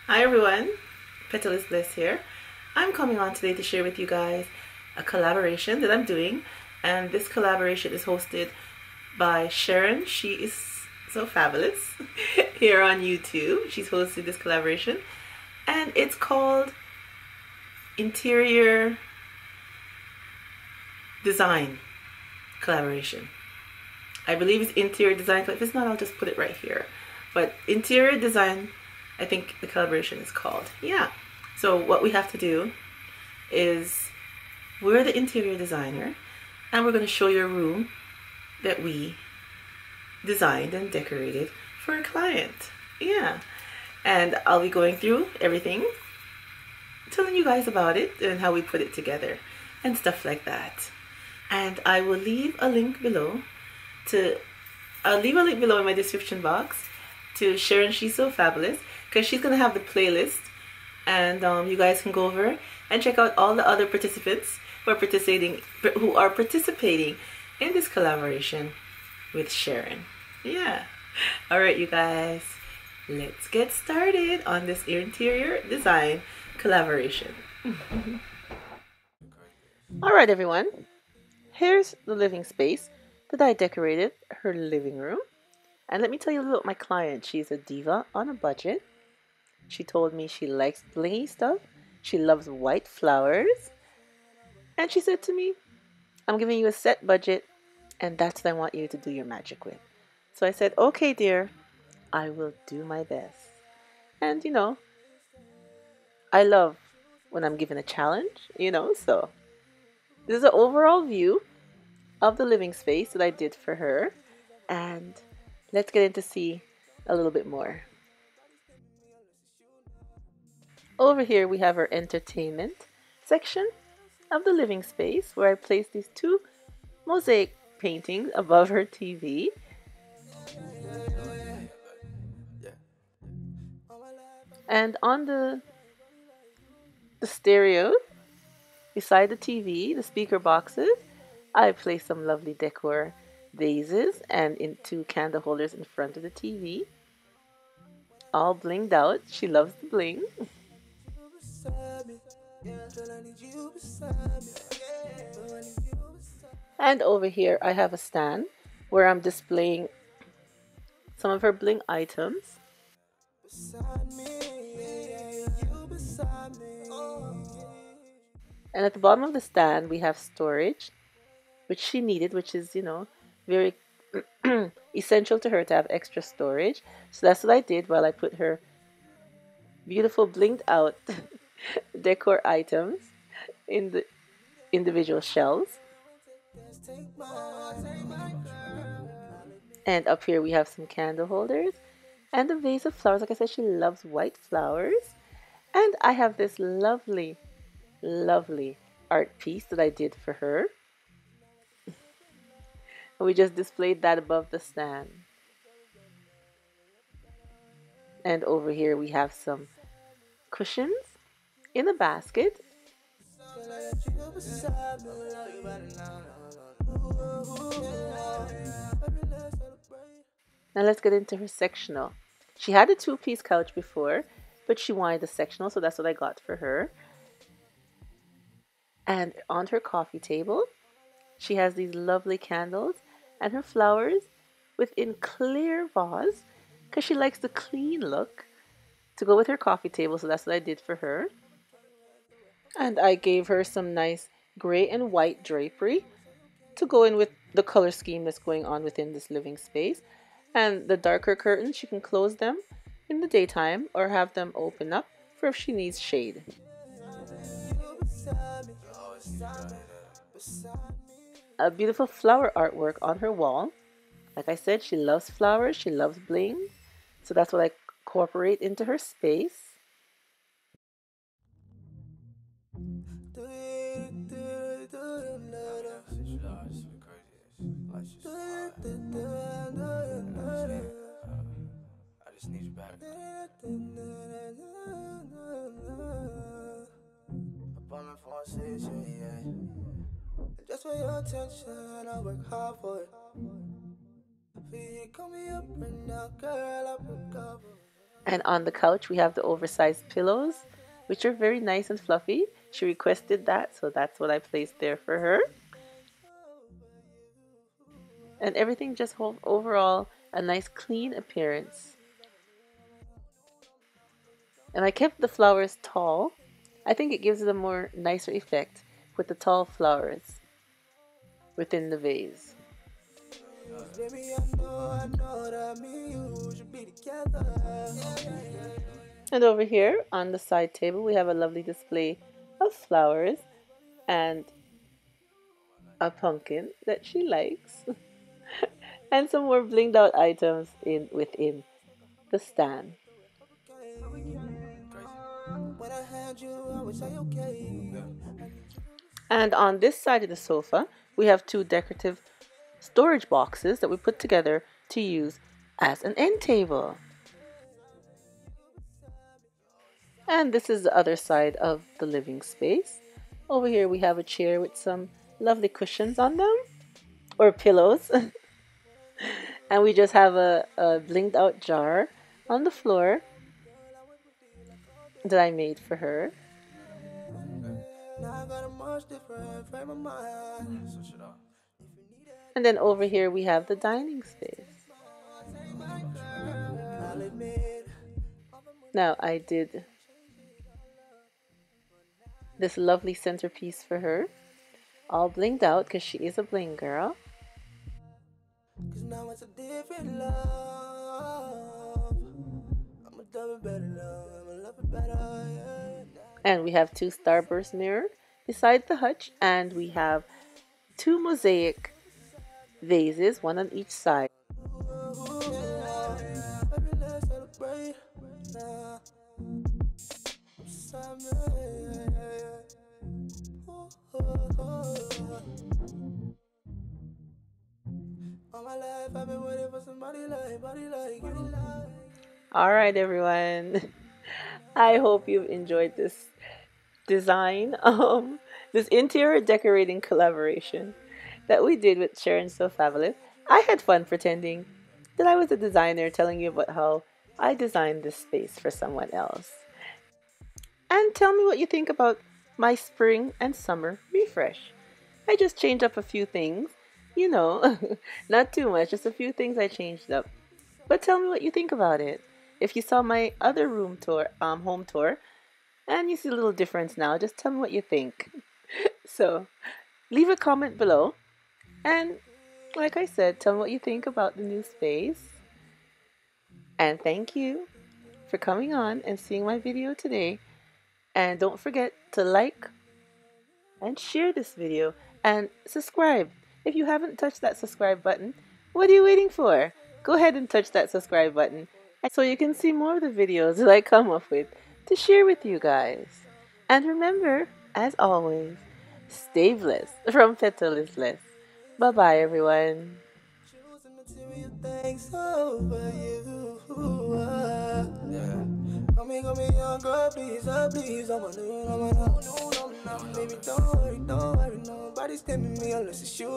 Hi everyone, Petalisbless here. I'm coming on today to share with you guys a collaboration that I'm doing, and this collaboration is hosted by Sharon. She is so fabulous here on YouTube. She's hosted this collaboration and it's called Interior Design Collaboration. I believe it's Interior Design. If it's not, I'll just put it right here. But Interior Design, I think the collaboration is called. Yeah. So what we have to do is we're the interior designer and we're going to show you a room that we designed and decorated for a client. Yeah. And I'll be going through everything, telling you guys about it and how we put it together and stuff like that. And I will leave a link below in my description box to Sharon. She's so fabulous because she's gonna have the playlist, and you guys can go over and check out all the other participants who are participating in this collaboration with Sharon. Yeah. All right, you guys, let's get started on this interior design collaboration. All right, everyone. Here's the living space that I decorated her living room. And let me tell you a little about my client. She's a diva on a budget. She told me she likes blingy stuff. She loves white flowers. And she said to me, I'm giving you a set budget, and that's what I want you to do your magic with. So I said, okay, dear, I will do my best. And, you know, I love when I'm given a challenge, so this is an overall view of the living space that I did for her. And let's get in to see a little bit more. Over here we have our entertainment section of the living space, where I placed these two mosaic paintings above her TV. And on the stereo beside the TV, the speaker boxes, I placed some lovely decor vases and in two candle holders in front of the TV, all blinged out. She loves the bling. And over here I have a stand where I'm displaying some of her bling items. And at the bottom of the stand we have storage, which she needed, which is, very essential to her to have extra storage. So that's what I did while I put her beautiful blinged out decor items in the individual shelves. And up here we have some candle holders and a vase of flowers. Like I said, she loves white flowers. And I have this lovely, lovely art piece that I did for her. We just displayed that above the stand. And over here we have some cushions in a basket. Now let's get into her sectional. She had a two-piece couch before, but she wanted a sectional, so that's what I got for her. And on her coffee table, she has these lovely candles and her flowers within clear vase, because she likes the clean look to go with her coffee table, so that's what I did for her. And I gave her some nice gray and white drapery to go in with the color scheme that's going on within this living space. And the darker curtains, she can close them in the daytime or have them open up for if she needs shade. A beautiful flower artwork on her wall. Like I said, she loves flowers, she loves bling, so that's what I incorporate into her space. Just for your attention, I work hard for it. For you, call me And on the couch, we have the oversized pillows, which are very nice and fluffy. She requested that, so that's what I placed there for her. And everything just overall a nice clean appearance. And I kept the flowers tall. I think it gives it a more nicer effect with the tall flowers within the vase. And over here on the side table, we have a lovely display of flowers and a pumpkin that she likes, and some more blinged out items within the stand. And on this side of the sofa, we have two decorative storage boxes that we put together to use as an end table. And this is the other side of the living space. Over here we have a chair with some lovely cushions on them, or pillows. And we just have a blinged out jar on the floor that I made for her. And then over here we have the dining space. Now I did this lovely centerpiece for her, all blinged out because she is a bling girl. And we have two starburst mirrors beside the hutch, and we have two mosaic vases, one on each side. All right, everyone. I hope you've enjoyed this design, this interior decorating collaboration that we did with Sharon So Fabulous. I had fun pretending that I was a designer, telling you about how I designed this space for someone else. And tell me what you think about my spring and summer refresh. I just changed up a few things, you know, not too much, just a few things I changed up. But tell me what you think about it. If you saw my other room tour, home tour, and you see a little difference now, just tell me what you think. So, leave a comment below. And like I said, tell me what you think about the new space. And thank you for coming on and seeing my video today. And don't forget to like and share this video and subscribe. If you haven't touched that subscribe button, what are you waiting for? Go ahead and touch that subscribe button so you can see more of the videos that I come up with to share with you guys. And remember, as always, stay blessed from Petalisbless. Bye-bye, everyone. Come here, young girl, please, please, I'm a new, baby, don't worry, nobody's tempting me unless it's you.